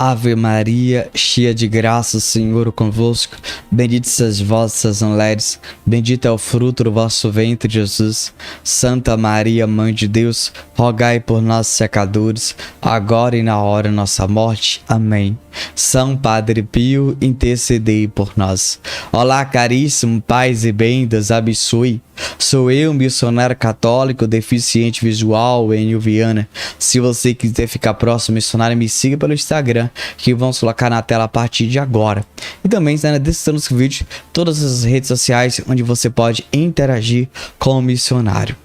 Ave Maria, cheia de graça, o Senhor é convosco. Bendita sois vós, essas mulheres, bendito é o fruto do vosso ventre, Jesus. Santa Maria, Mãe de Deus, rogai por nós, pecadores, agora e na hora de nossa morte. Amém. São Padre Pio, intercedei por nós. Olá, caríssimo, paz e bem, Deus abençoe. Sou eu, missionário católico, deficiente visual, Enio Viana. Se você quiser ficar próximo, missionário, me siga pelo Instagram, que vamos colocar na tela a partir de agora. E também está na descrição desse vídeo todas as redes sociais onde você pode interagir com o missionário.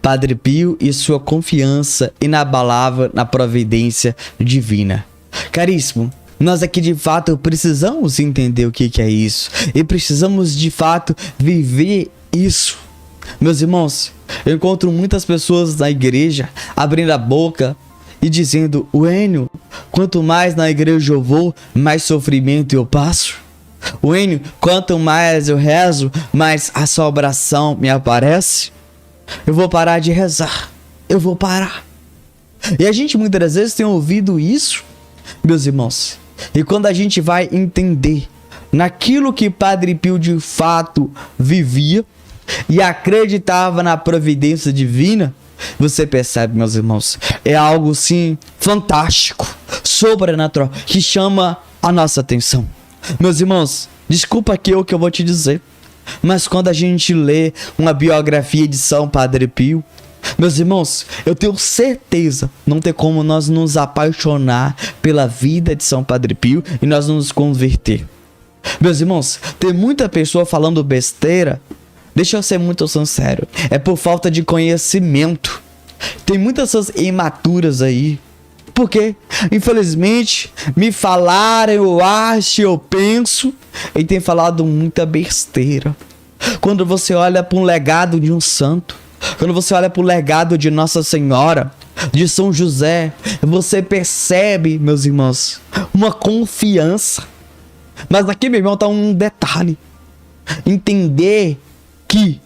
Padre Pio e sua confiança inabalável na providência divina. Caríssimo, nós aqui de fato precisamos entender o que é isso e precisamos de fato viver isso. Meus irmãos, eu encontro muitas pessoas na igreja abrindo a boca e dizendo: Enio, quanto mais na igreja eu vou, mais sofrimento eu passo. Enio, quanto mais eu rezo, mais a sua oração me aparece. Eu vou parar de rezar. Eu vou parar. E a gente muitas das vezes tem ouvido isso, meus irmãos. E quando a gente vai entender naquilo que Padre Pio de fato vivia e acreditava na providência divina, você percebe, meus irmãos, é algo sim fantástico, sobrenatural, que chama a nossa atenção. Meus irmãos, desculpa aqui o que eu vou te dizer, mas quando a gente lê uma biografia de São Padre Pio, meus irmãos, eu tenho certeza, não tem como nós nos apaixonar pela vida de São Padre Pio e nós nos converter. Meus irmãos, tem muita pessoa falando besteira, deixa eu ser muito sincero, é por falta de conhecimento. Tem muitas pessoas imaturas aí, porque, infelizmente, me falaram, eu acho, eu penso, e tem falado muita besteira. Quando você olha para um legado de um santo, quando você olha para o legado de Nossa Senhora, de São José, você percebe, meus irmãos, uma confiança. Mas aqui, meu irmão, está um detalhe. Entender que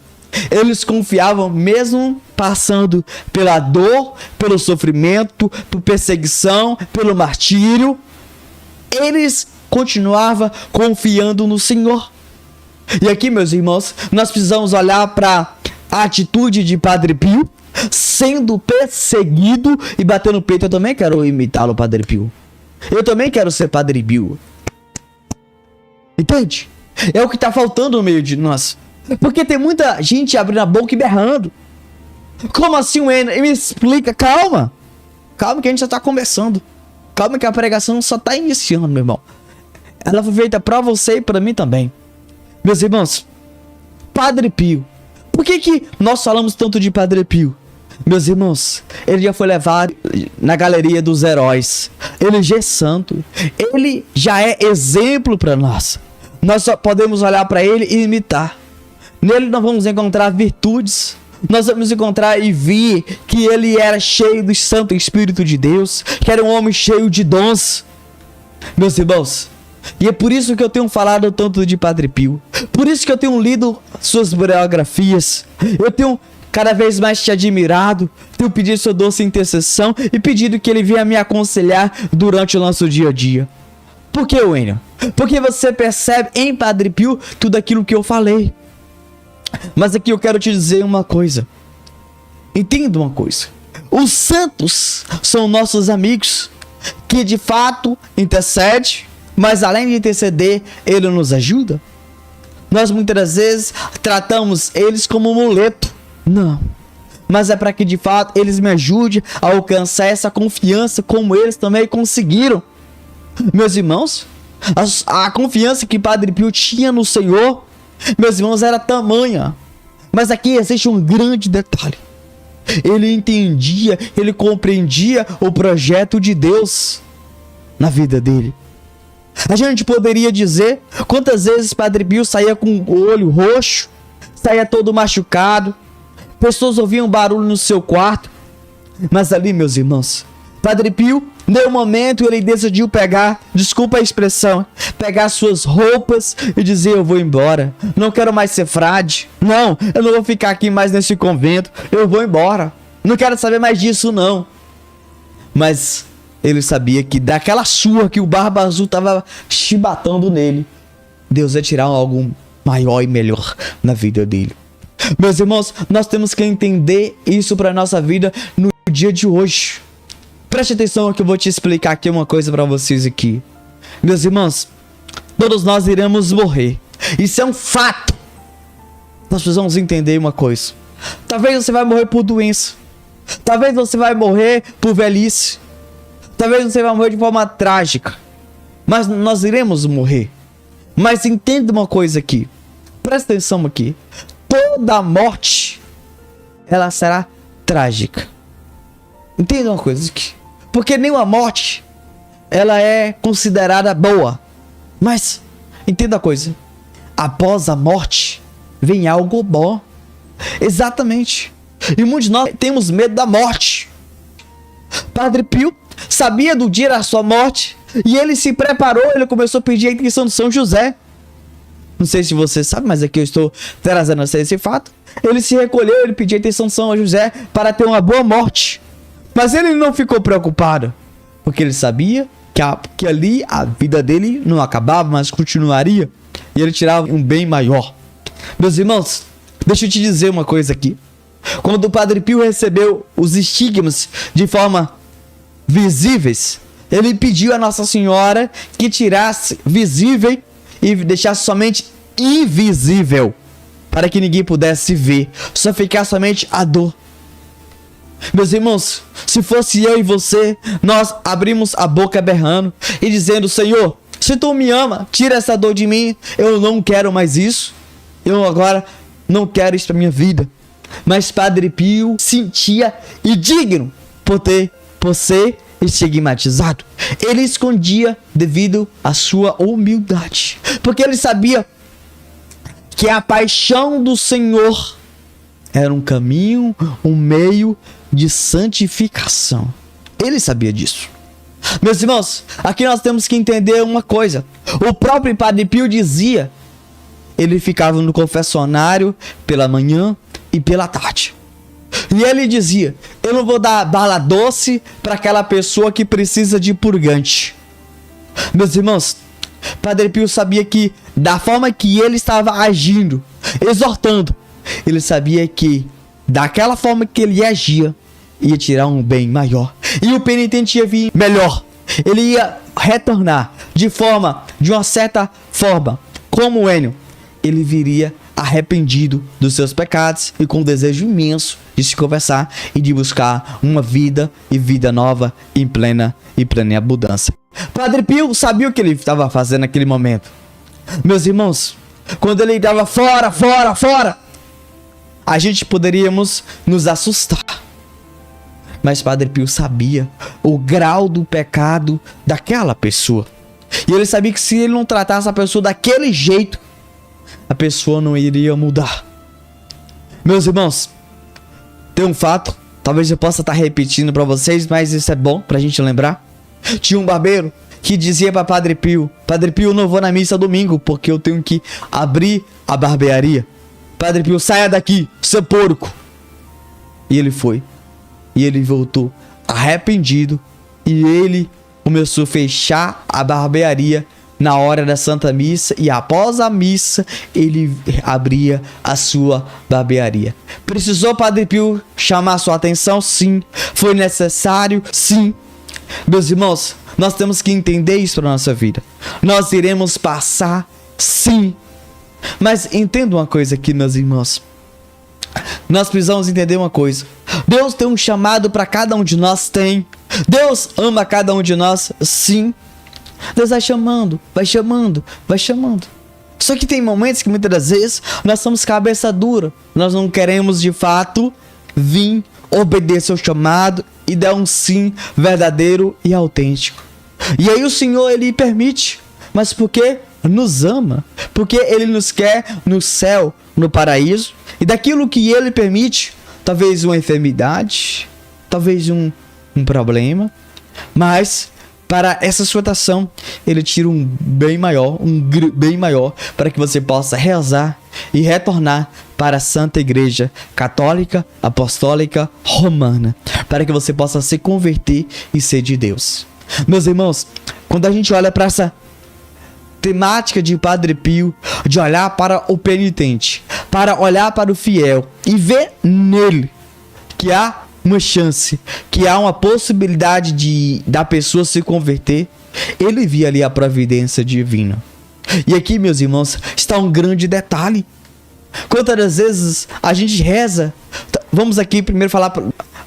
eles confiavam mesmo passando pela dor, pelo sofrimento, por perseguição, pelo martírio. Eles continuavam confiando no Senhor. E aqui, meus irmãos, nós precisamos olhar para a atitude de Padre Pio, sendo perseguido e batendo no peito. Eu também quero imitá-lo, Padre Pio. Eu também quero ser Padre Pio. Entende? É o que está faltando no meio de nós. Porque tem muita gente abrindo a boca e berrando. Como assim, Enio? Me explica. Calma. Calma que a gente só está conversando. Calma que a pregação só está iniciando, meu irmão. Ela foi feita para você e para mim também. Meus irmãos, Padre Pio. Por que nós falamos tanto de Padre Pio? Meus irmãos, ele já foi levado na galeria dos heróis. Ele já é santo. Ele já é exemplo para nós. Nós só podemos olhar para ele e imitar. Nele nós vamos encontrar virtudes. Nós vamos encontrar e ver que ele era cheio do Santo Espírito de Deus. Que era um homem cheio de dons. Meus irmãos, e é por isso que eu tenho falado tanto de Padre Pio. Por isso que eu tenho lido suas biografias. Eu tenho cada vez mais te admirado. Tenho pedido sua doce intercessão e pedido que ele venha me aconselhar durante o nosso dia a dia. Por que, Enio? Porque você percebe em Padre Pio tudo aquilo que eu falei. Mas aqui eu quero te dizer uma coisa. Entenda uma coisa. Os santos são nossos amigos, que de fato intercede, mas além de interceder, ele nos ajuda. Nós muitas das vezes tratamos eles como um amuleto. Não. Mas é para que de fato eles me ajudem a alcançar essa confiança como eles também conseguiram. Meus irmãos, a confiança que Padre Pio tinha no Senhor, meus irmãos, era tamanha. Mas aqui existe um grande detalhe. Ele entendia, ele compreendia o projeto de Deus na vida dele. A gente poderia dizer quantas vezes Padre Pio saía com o olho roxo, saía todo machucado, Pessoas ouviam barulho no seu quarto. Mas ali, meus irmãos, Padre Pio, no momento, ele decidiu pegar, desculpa a expressão, pegar suas roupas e dizer: eu vou embora, não quero mais ser frade, não, eu não vou ficar aqui mais nesse convento, eu vou embora, não quero saber mais disso não. Mas ele sabia que daquela surra que o Barba Azul estava chibatando nele, Deus ia tirar algo maior e melhor na vida dele. Meus irmãos, nós temos que entender isso para nossa vida no dia de hoje. Preste atenção que eu vou te explicar aqui uma coisa para vocês aqui. Meus irmãos, todos nós iremos morrer. Isso é um fato. Nós precisamos entender uma coisa. Talvez você vai morrer por doença. Talvez você vai morrer por velhice. Talvez você vai morrer de forma trágica. Mas nós iremos morrer. Mas entenda uma coisa aqui. Presta atenção aqui. Toda morte, ela será trágica. Entenda uma coisa aqui. Porque nenhuma morte, ela é considerada boa. Mas, entenda a coisa. Após a morte, vem algo bom. Exatamente. E muitos de nós temos medo da morte. Padre Pio sabia do dia da sua morte. E ele se preparou, ele começou a pedir a intercessão de São José. Não sei se você sabe, mas aqui eu estou trazendo esse fato. Ele se recolheu, ele pediu a intercessão de São José para ter uma boa morte. Mas ele não ficou preocupado, porque ele sabia que ali a vida dele não acabava, mas continuaria. E ele tirava um bem maior. Meus irmãos, deixa eu te dizer uma coisa aqui. Quando o Padre Pio recebeu os estigmas de forma visíveis, ele pediu a Nossa Senhora que tirasse visível e deixasse somente invisível, para que ninguém pudesse ver, só ficar somente a dor. Meus irmãos, se fosse eu e você, nós abrimos a boca berrando e dizendo: Senhor, se tu me ama, tira essa dor de mim, eu não quero mais isso, eu agora não quero isso pra minha vida. Mas Padre Pio sentia indigno por ser estigmatizado. Ele escondia devido à sua humildade, porque ele sabia que a paixão do Senhor era um caminho, um meio de santificação. Ele sabia disso. Meus irmãos, aqui nós temos que entender uma coisa. O próprio Padre Pio dizia, ele ficava no confessionário pela manhã e pela tarde. E ele dizia: eu não vou dar bala doce para aquela pessoa que precisa de purgante. Meus irmãos, Padre Pio sabia que da forma que ele estava agindo, exortando, ele sabia que daquela forma que ele agia, ia tirar um bem maior. E o penitente ia vir melhor. Ele ia retornar de uma certa forma, como Enio. Ele viria arrependido dos seus pecados e com um desejo imenso de se conversar e de buscar uma vida e vida nova em plena abundância. Padre Pio sabia o que ele estava fazendo naquele momento. Meus irmãos, quando ele estava fora, a gente poderíamos nos assustar. Mas Padre Pio sabia o grau do pecado daquela pessoa. E ele sabia que se ele não tratasse a pessoa daquele jeito, a pessoa não iria mudar. Meus irmãos, tem um fato, talvez eu possa estar repetindo para vocês, mas isso é bom pra gente lembrar. Tinha um barbeiro que dizia para Padre Pio: Padre Pio, eu não vou na missa domingo porque eu tenho que abrir a barbearia. Padre Pio, saia daqui, seu porco. E ele foi. E ele voltou arrependido. E ele começou a fechar a barbearia na hora da Santa Missa. E após a missa, ele abria a sua barbearia. Precisou Padre Pio chamar sua atenção? Sim. Foi necessário? Sim. Meus irmãos, nós temos que entender isso para a nossa vida. Nós iremos passar? Sim. Mas entenda uma coisa aqui, meus irmãos. Nós precisamos entender uma coisa. Deus tem um chamado para cada um de nós, tem. Deus ama cada um de nós, sim. Deus vai chamando. Só que tem momentos que muitas das vezes nós somos cabeça dura. Nós não queremos de fato vir obedecer ao chamado e dar um sim verdadeiro e autêntico. E aí o Senhor, ele permite. Mas por quê? Nos ama, porque ele nos quer no céu, no paraíso, e daquilo que ele permite, talvez uma enfermidade, talvez um problema, mas para essa situação, ele tira um bem maior, para que você possa rezar e retornar para a Santa Igreja Católica, Apostólica, Romana, para que você possa se converter e ser de Deus. Meus irmãos, quando a gente olha para essa temática de Padre Pio, de olhar para o penitente, para olhar para o fiel e ver nele que há uma chance, que há uma possibilidade da pessoa se converter, ele via ali a providência divina. E aqui, meus irmãos, está um grande detalhe. Quantas das vezes a gente reza? Vamos aqui primeiro falar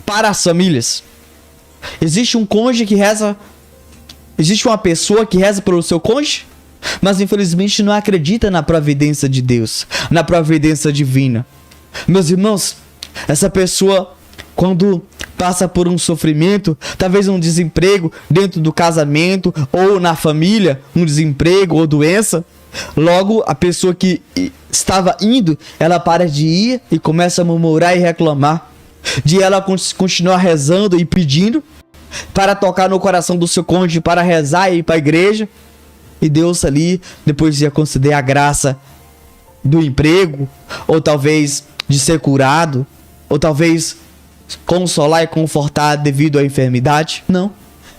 para as famílias. Existe um cônjuge que reza, existe uma pessoa que reza pelo seu cônjuge, mas infelizmente não acredita na providência de Deus, na providência divina. Meus irmãos, essa pessoa, quando passa por um sofrimento, talvez um desemprego dentro do casamento ou na família, um desemprego ou doença, logo a pessoa que estava indo, ela para de ir e começa a murmurar e reclamar, de ela continuar rezando e pedindo para tocar no coração do seu cônjuge, para rezar e ir para a igreja, e Deus ali depois ia conceder a graça do emprego, ou talvez de ser curado, ou talvez consolar e confortar devido à enfermidade. Não.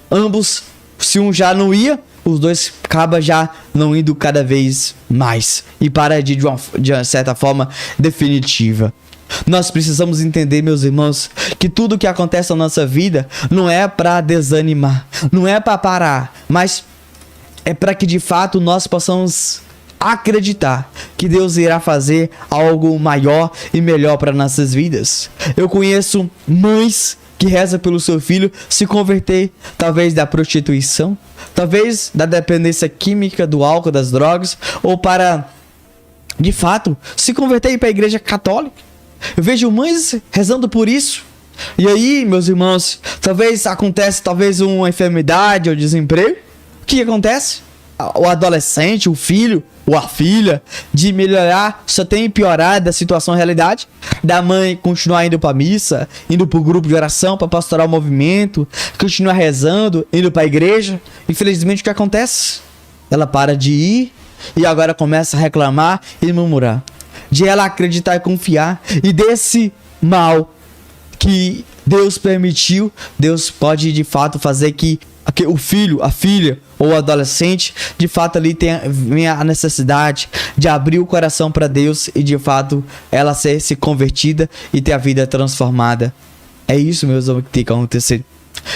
Ambos, se um já não ia, os dois acabam já não indo cada vez mais. E para de uma certa forma definitiva. Nós precisamos entender, meus irmãos, que tudo que acontece na nossa vida não é para desanimar, não é para parar, mas é para que de fato nós possamos acreditar que Deus irá fazer algo maior e melhor para nossas vidas. Eu conheço mães que rezam pelo seu filho se converter, talvez da prostituição, talvez da dependência química, do álcool, das drogas, ou para, de fato, se converter para a igreja católica. Eu vejo mães rezando por isso. E aí, meus irmãos, talvez acontece uma enfermidade ou desemprego. O que acontece? O adolescente, o filho ou a filha, de melhorar, só tem piorado a situação, a realidade da mãe continuar indo para missa, indo para o grupo de oração, para pastorar o movimento, continuar rezando, indo para a igreja. Infelizmente, o que acontece? Ela para de ir e agora começa a reclamar e murmurar. De ela acreditar e confiar, e desse mal que Deus permitiu, Deus pode de fato fazer que o filho, a filha ou o adolescente de fato ali venha a necessidade de abrir o coração para Deus e de fato ela se convertida e ter a vida transformada. É isso, meus amigos, que tem que acontecer.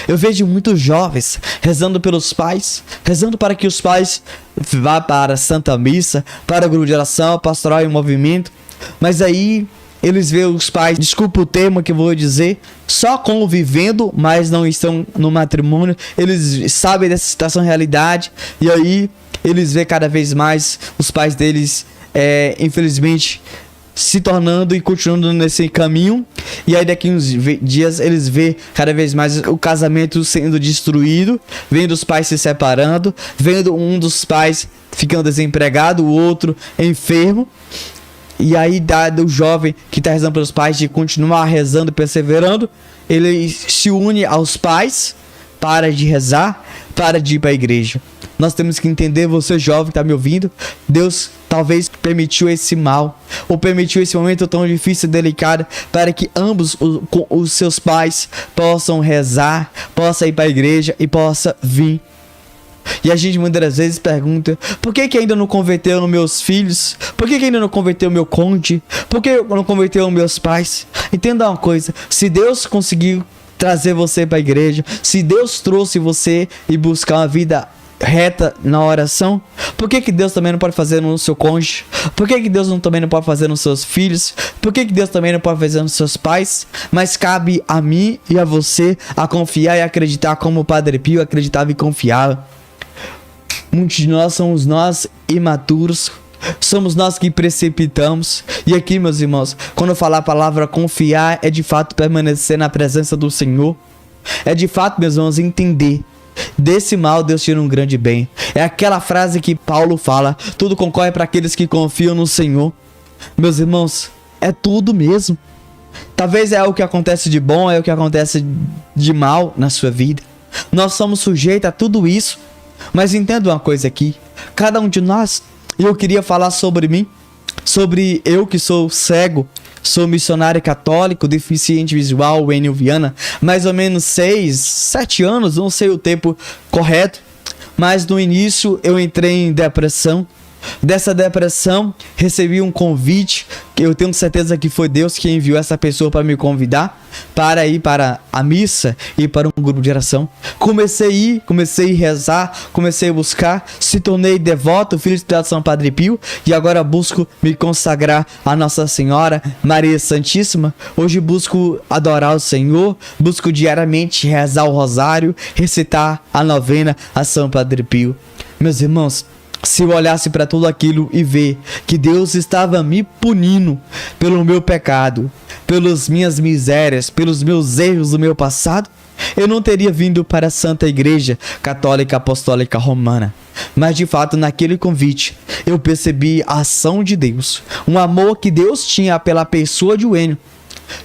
Eu vejo muitos jovens rezando pelos pais, rezando para que os pais vá para a Santa Missa, para o grupo de oração, pastoral e movimento, mas aí eles veem os pais, desculpa o termo que eu vou dizer, só convivendo, mas não estão no matrimônio. Eles sabem dessa situação, realidade, e aí eles veem cada vez mais os pais deles, infelizmente, se tornando e continuando nesse caminho. E aí daqui uns dias eles vê cada vez mais o casamento sendo destruído, vendo os pais se separando, vendo um dos pais ficando desempregado, o outro enfermo. E aí dado o jovem que está rezando pelos pais de continuar rezando e perseverando, ele se une aos pais, para de rezar, para de ir para a igreja. Nós temos que entender, você jovem que está me ouvindo, Deus talvez permitiu esse mal, ou permitiu esse momento tão difícil e delicado, para que ambos os seus pais possam rezar, possam ir para a igreja e possam vir. E a gente muitas vezes pergunta: por que ainda não converteu nos meus filhos? Por que ainda não converteu o meu cônjuge? Por que não converteu os meus pais? Entenda uma coisa: se Deus conseguiu trazer você para a igreja, se Deus trouxe você e buscar uma vida reta na oração, por que Deus também não pode fazer no seu cônjuge? Por que Deus também não pode fazer nos seus filhos? Por que Deus também não pode fazer nos seus pais? Mas cabe a mim e a você a confiar e acreditar como o Padre Pio acreditava e confiava. Muitos de nós somos nós imaturos, somos nós que precipitamos. E aqui, meus irmãos, quando eu falar a palavra confiar, é de fato permanecer na presença do Senhor. É de fato, meus irmãos, entender: desse mal Deus tira um grande bem. É aquela frase que Paulo fala: tudo concorre para aqueles que confiam no Senhor. Meus irmãos, é tudo mesmo. Talvez é o que acontece de bom, é o que acontece de mal na sua vida. Nós somos sujeitos a tudo isso. Mas entenda uma coisa aqui. Cada um de nós, eu queria falar sobre mim, sobre eu que sou cego, sou missionário católico, deficiente visual, Enio Viana, mais ou menos 6, 7 anos, não sei o tempo correto, mas no início eu entrei em depressão. Dessa depressão, recebi um convite, que eu tenho certeza que foi Deus que enviou essa pessoa para me convidar, para ir para a missa e para um grupo de oração. Comecei a ir, comecei a rezar, comecei a buscar, se tornei devoto, filho de São Padre Pio, e agora busco me consagrar a Nossa Senhora, Maria Santíssima. Hoje busco adorar o Senhor, busco diariamente rezar o rosário, recitar a novena a São Padre Pio. Meus irmãos, se eu olhasse para tudo aquilo e ver que Deus estava me punindo pelo meu pecado, pelas minhas misérias, pelos meus erros do meu passado, eu não teria vindo para a Santa Igreja Católica Apostólica Romana. Mas de fato, naquele convite, eu percebi a ação de Deus, um amor que Deus tinha pela pessoa de Enio.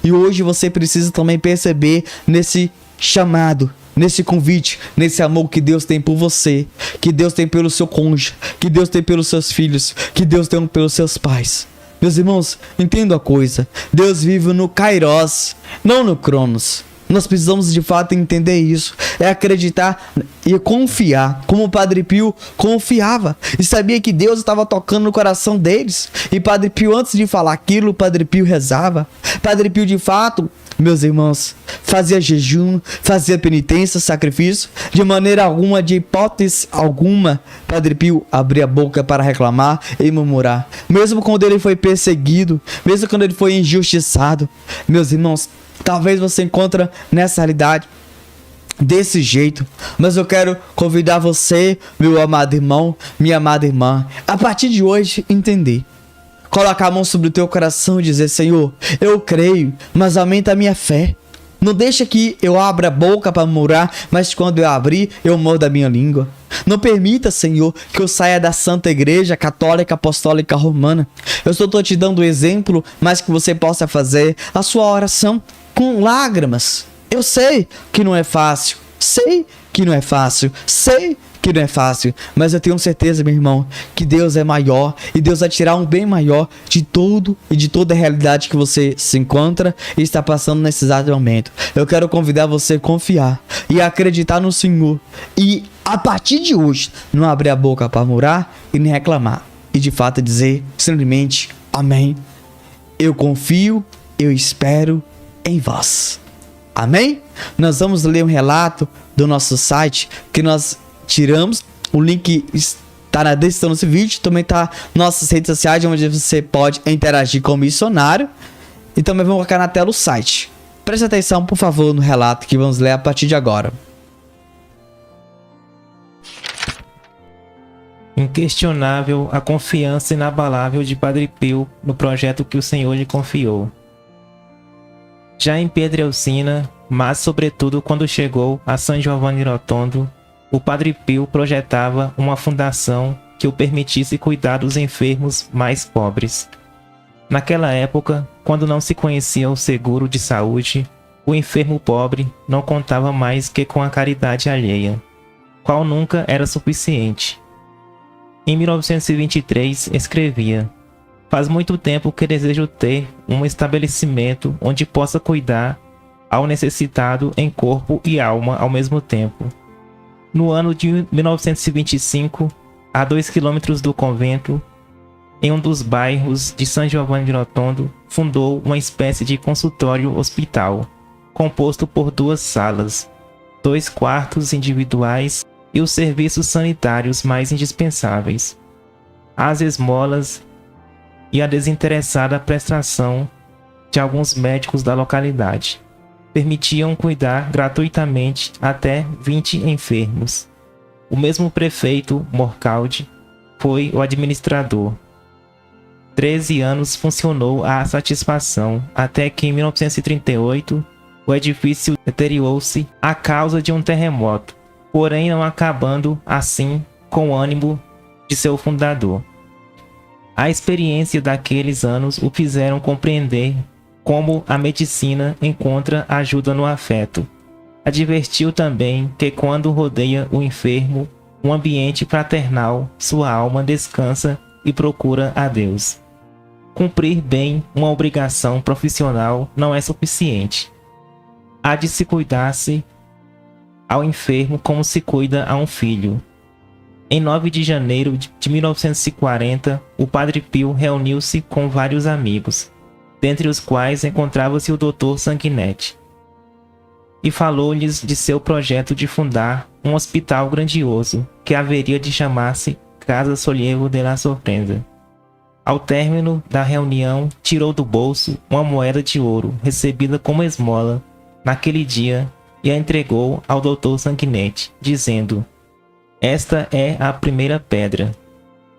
E hoje você precisa também perceber nesse chamado, nesse convite, nesse amor que Deus tem por você, que Deus tem pelo seu cônjuge, que Deus tem pelos seus filhos, que Deus tem pelos seus pais. Meus irmãos, entenda a coisa. Deus vive no Kairos, não no Cronos. Nós precisamos de fato entender isso. É acreditar e confiar, como o Padre Pio confiava e sabia que Deus estava tocando no coração deles. E Padre Pio, antes de falar aquilo, o Padre Pio rezava. Padre Pio, de fato, meus irmãos, fazia jejum, fazia penitência, sacrifício. De maneira alguma, de hipótese alguma, Padre Pio abria a boca para reclamar e murmurar. Mesmo quando ele foi perseguido, mesmo quando ele foi injustiçado. Meus irmãos, talvez você encontre nessa realidade desse jeito, mas eu quero convidar você, meu amado irmão, minha amada irmã, a partir de hoje entender. Colocar a mão sobre o teu coração e dizer: Senhor, eu creio, mas aumenta a minha fé. Não deixa que eu abra a boca para murmurar, mas quando eu abrir, eu mordo a minha língua. Não permita, Senhor, que eu saia da Santa Igreja Católica Apostólica Romana. Eu só estou te dando o exemplo, mas que você possa fazer a sua oração com lágrimas. Eu sei que não é fácil, sei que não é fácil, sei que não é fácil, mas eu tenho certeza, meu irmão, que Deus é maior e Deus vai tirar um bem maior de tudo e de toda a realidade que você se encontra e está passando nesse exato momento. Eu quero convidar você a confiar e a acreditar no Senhor e, a partir de hoje, não abrir a boca para murmurar e nem reclamar e de fato dizer simplesmente: amém, eu confio, eu espero em vós. Amém? Nós vamos ler um relato do nosso site que nós tiramos. O link está na descrição desse vídeo. Também está nossas redes sociais, onde você pode interagir com o missionário. E também vamos colocar na tela o site. Preste atenção, por favor, no relato que vamos ler a partir de agora. Inquestionável a confiança inabalável de Padre Pio no projeto que o Senhor lhe confiou. Já em Pietrelcina, mas sobretudo quando chegou a San Giovanni Rotondo, o Padre Pio projetava uma fundação que o permitisse cuidar dos enfermos mais pobres. Naquela época, quando não se conhecia o seguro de saúde, o enfermo pobre não contava mais que com a caridade alheia, qual nunca era suficiente. Em 1923, escrevia: faz muito tempo que desejo ter um estabelecimento onde possa cuidar ao necessitado em corpo e alma ao mesmo tempo. No ano de 1925, a 2 quilômetros do convento, em um dos bairros de San Giovanni Rotondo, fundou uma espécie de consultório-hospital, composto por 2 salas, 2 quartos individuais e os serviços sanitários mais indispensáveis, as esmolas e a desinteressada prestação de alguns médicos da localidade permitiam cuidar gratuitamente até 20 enfermos. O mesmo prefeito, Morcaldi, foi o administrador. 13 anos funcionou à satisfação, até que em 1938 o edifício deteriorou-se à causa de um terremoto, porém não acabando assim com o ânimo de seu fundador. A experiência daqueles anos o fizeram compreender como a medicina encontra ajuda no afeto. Advertiu também que quando rodeia o enfermo um ambiente fraternal, sua alma descansa e procura a Deus. Cumprir bem uma obrigação profissional não é suficiente. Há de se cuidar-se ao enfermo como se cuida a um filho. Em 9 de janeiro de 1940, o Padre Pio reuniu-se com vários amigos, dentre os quais encontrava-se o Dr. Sanguinetti, e falou-lhes de seu projeto de fundar um hospital grandioso que haveria de chamar-se Casa Sollievo de la Sofrenza. Ao término da reunião, tirou do bolso uma moeda de ouro recebida como esmola naquele dia e a entregou ao Dr. Sanguinetti, dizendo: "Esta é a primeira pedra."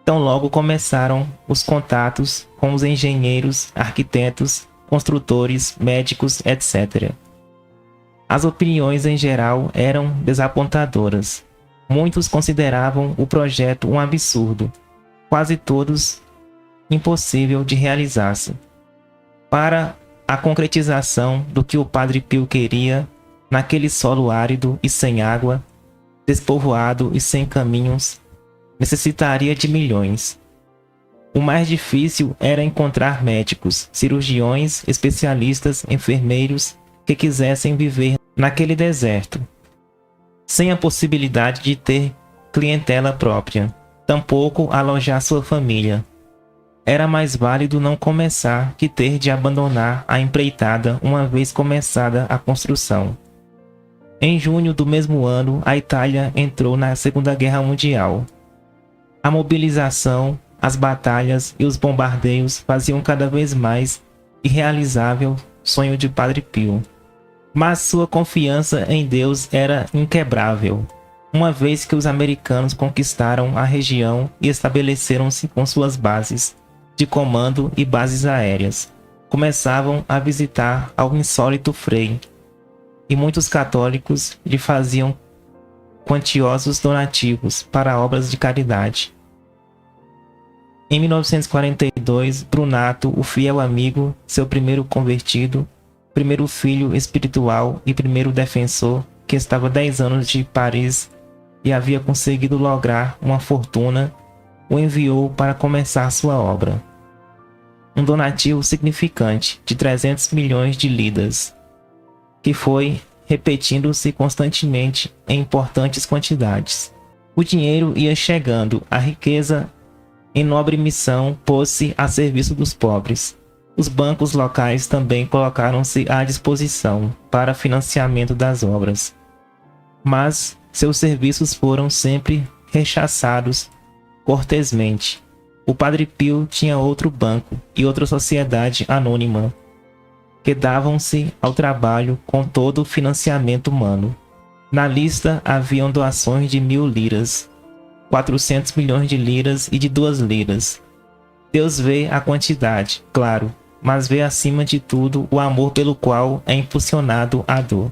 Então logo começaram os contatos com os engenheiros, arquitetos, construtores, médicos, etc. As opiniões em geral eram desapontadoras. Muitos consideravam o projeto um absurdo, quase todos impossível de realizar-se. Para a concretização do que o Padre Pio queria, naquele solo árido e sem água, despovoado e sem caminhos, necessitaria de milhões. O mais difícil era encontrar médicos, cirurgiões, especialistas, enfermeiros que quisessem viver naquele deserto, sem a possibilidade de ter clientela própria, tampouco alojar sua família. Era mais válido não começar que ter de abandonar a empreitada uma vez começada a construção. Em junho do mesmo ano, a Itália entrou na Segunda Guerra Mundial. A mobilização, as batalhas e os bombardeios faziam cada vez mais irrealizável o sonho de Padre Pio. Mas sua confiança em Deus era inquebrável, uma vez que os americanos conquistaram a região e estabeleceram-se com suas bases de comando e bases aéreas. Começavam a visitar ao insólito Frei, e muitos católicos lhe faziam quantiosos donativos para obras de caridade. Em 1942, Brunato, o fiel amigo, seu primeiro convertido, primeiro filho espiritual e primeiro defensor, que estava 10 anos de Paris e havia conseguido lograr uma fortuna, o enviou para começar sua obra. Um donativo significante de 300 milhões de liras, que foi repetindo-se constantemente em importantes quantidades. O dinheiro ia chegando, a riqueza em nobre missão pôs-se a serviço dos pobres. Os bancos locais também colocaram-se à disposição para financiamento das obras. Mas seus serviços foram sempre rechaçados cortesmente. O Padre Pio tinha outro banco e outra sociedade anônima, que davam-se ao trabalho com todo o financiamento humano. Na lista haviam doações de 1.000 liras, 400 milhões de liras e de 2 liras. Deus vê a quantidade, claro, mas vê acima de tudo o amor pelo qual é impulsionado a dor.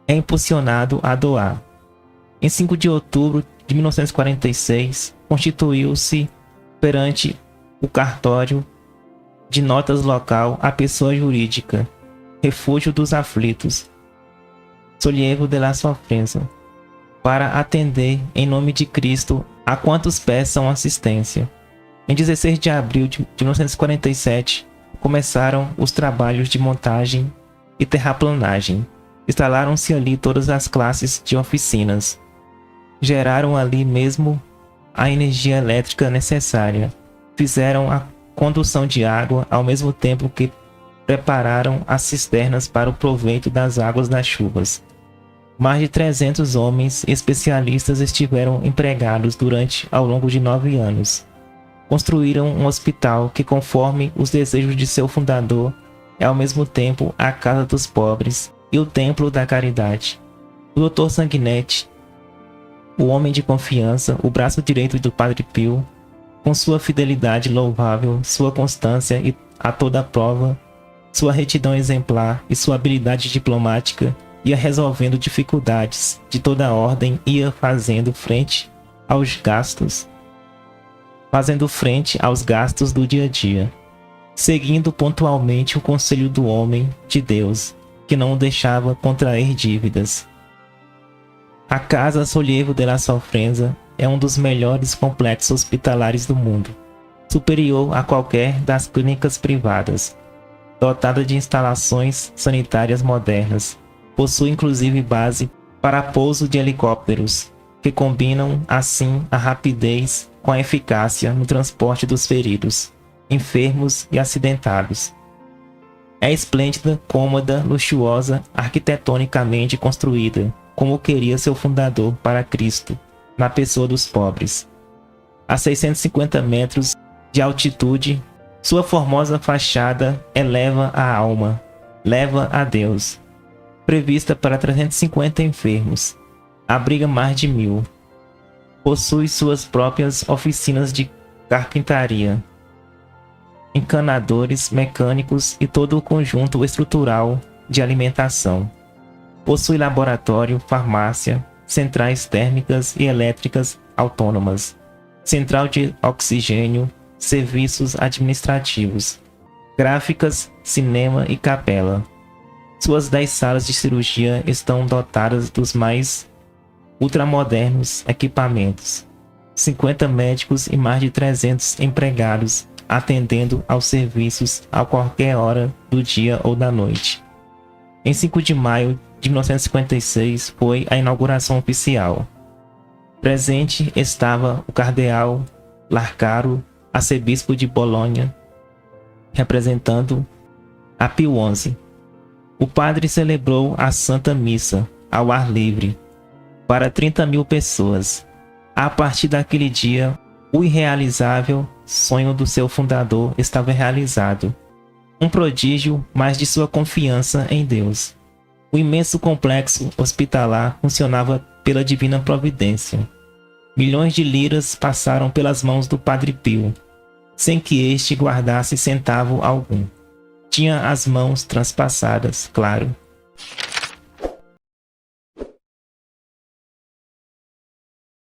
É impulsionado a doar. Em 5 de outubro de 1946, constituiu-se perante o cartório de notas local a pessoa jurídica, Refúgio dos Aflitos, Sollievo de la Sofrenza, para atender em nome de Cristo a quantos peçam assistência. Em 16 de abril de 1947, começaram os trabalhos de montagem e terraplanagem. Instalaram-se ali todas as classes de oficinas. Geraram ali mesmo a energia elétrica necessária. Fizeram a condução de água ao mesmo tempo que prepararam as cisternas para o proveito das águas das chuvas. Mais de 300 homens especialistas estiveram empregados ao longo de 9 anos. Construíram um hospital que, conforme os desejos de seu fundador, é ao mesmo tempo a casa dos pobres e o templo da caridade. O Dr. Sanguinetti, o homem de confiança, o braço direito do Padre Pio, com sua fidelidade louvável, sua constância e a toda prova, sua retidão exemplar e sua habilidade diplomática, ia resolvendo dificuldades de toda ordem, ia fazendo frente aos gastos do dia a dia. seguindo pontualmente o conselho do homem de Deus, que não o deixava contrair dívidas. A Casa Sollievo de la Sofrenza é um dos melhores complexos hospitalares do mundo, superior a qualquer das clínicas privadas. Dotada de instalações sanitárias modernas, possui inclusive base para pouso de helicópteros, que combinam assim a rapidez com a eficácia no transporte dos feridos, enfermos e acidentados. É esplêndida, cômoda, luxuosa, arquitetonicamente construída, como queria seu fundador para Cristo, na pessoa dos pobres. A 650 metros de altitude, sua formosa fachada eleva a alma, leva a Deus. Prevista para 350 enfermos, abriga mais de 1000. Possui suas próprias oficinas de carpintaria, encanadores mecânicos e todo o conjunto estrutural de alimentação. Possui laboratório, farmácia, centrais térmicas e elétricas autônomas, central de oxigênio, serviços administrativos, gráficas, cinema e capela. Suas 10 salas de cirurgia estão dotadas dos mais ultramodernos equipamentos. 50 médicos e mais de 300 empregados atendendo aos serviços a qualquer hora do dia ou da noite. Em 5 de maio de 1956 foi a inauguração oficial. Presente estava o cardeal Larcaro, arcebispo de Bolonha, representando a Pio XI. O padre celebrou a Santa Missa ao ar livre para 30.000 pessoas. A partir daquele dia, o irrealizável sonho do seu fundador estava realizado. Um prodígio mais de sua confiança em Deus. O imenso complexo hospitalar funcionava pela divina providência. Milhões de liras passaram pelas mãos do Padre Pio, sem que este guardasse centavo algum. Tinha as mãos transpassadas, claro,